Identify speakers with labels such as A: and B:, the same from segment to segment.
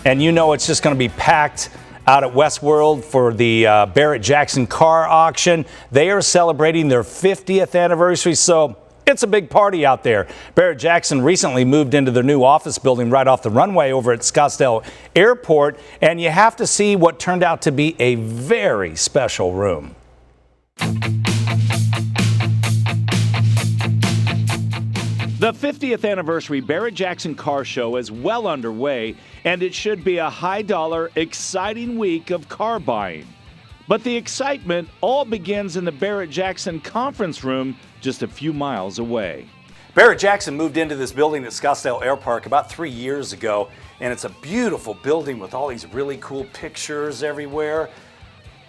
A: and you know it's just going to be packed out at Westworld for the Barrett-Jackson car auction. They are celebrating their 50th anniversary, so it's a big party out there. Barrett-Jackson recently moved into their new office building right off the runway over at Scottsdale Airport, and you have to see what turned out to be a very special room. The 50th anniversary Barrett-Jackson Car Show is well underway, and it should be a high-dollar, exciting week of car buying. But the excitement all begins in the Barrett-Jackson conference room just a few miles away. Barrett-Jackson moved into this building at Scottsdale Airpark about 3 years ago, and it's a beautiful building with all these really cool pictures everywhere.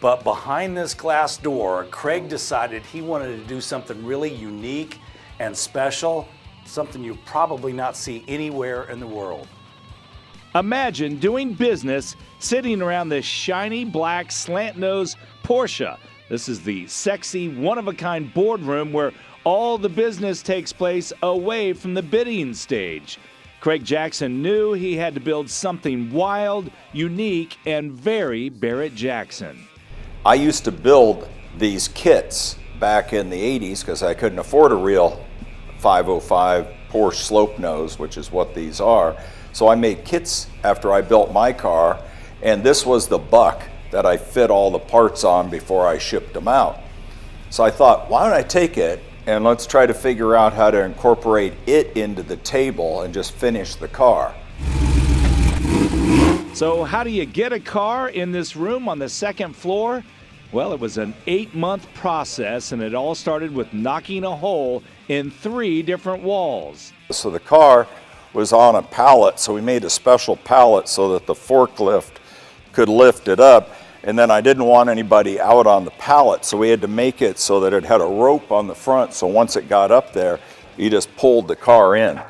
A: But behind this glass door, Craig decided he wanted to do something really unique and special, something you probably not see anywhere in the world. Imagine doing business sitting around this shiny black slant-nose Porsche. This is the sexy, one-of-a-kind boardroom where all the business takes place away from the bidding stage. Craig Jackson knew he had to build something wild, unique, and very Barrett-Jackson.
B: I used to build these kits back in the 80s because I couldn't afford a real 505 Porsche slope nose, which is what these are. So I made kits after I built my car, and this was the buck that I fit all the parts on before I shipped them out. So I thought, why don't I take it and let's try to figure out how to incorporate it into the table and just finish the car.
A: So how do you get a car in this room on the second floor? Well, it was an 8-month process, and it all started with knocking a hole in 3 different walls.
B: So the car was on a pallet, so we made a special pallet so that the forklift could lift it up, and then I didn't want anybody out on the pallet, so we had to make it so that it had a rope on the front, so once it got up there, you just pulled the car in.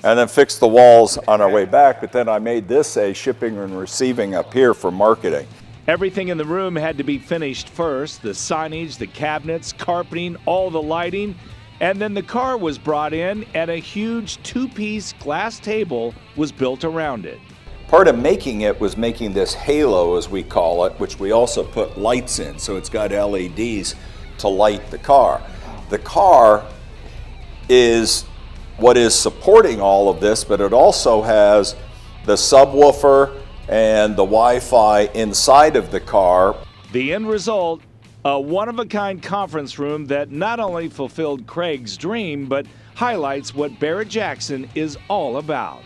B: And then fixed the walls on our way back, but then I made this a shipping and receiving up here for marketing.
A: Everything in the room had to be finished first, the signage, the cabinets, carpeting, all the lighting, and then the car was brought in and a huge 2-piece glass table was built around it.
B: Part of making it was making this halo, as we call it, which we also put lights in, so it's got LEDs to light the car. The car is what is supporting all of this, but it also has the subwoofer and the Wi-Fi inside of the car.
A: The end result, a one-of-a-kind conference room that not only fulfilled Craig's dream, but highlights what Barrett-Jackson is all about.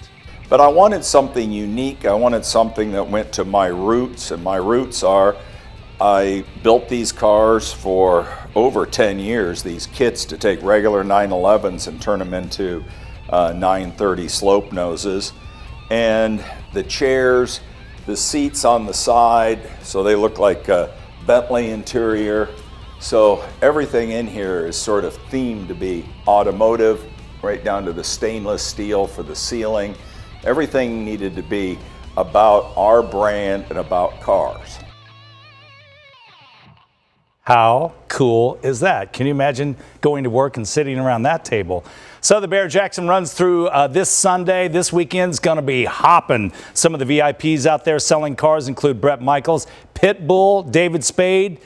B: But I wanted something unique. I wanted something that went to my roots, and my roots are, I built these cars for over 10 years, these kits to take regular 911s and turn them into 930 slope noses. And the chairs, the seats on the side, so they look like a Bentley interior. So everything in here is sort of themed to be automotive, right down to the stainless steel for the ceiling. Everything needed to be about our brand and about cars.
A: How cool is that? Can you imagine going to work and sitting around that table? So the Barrett-Jackson runs through this Sunday. This weekend's going to be hopping. Some of the VIPs out there selling cars include Brett Michaels, Pitbull, David Spade,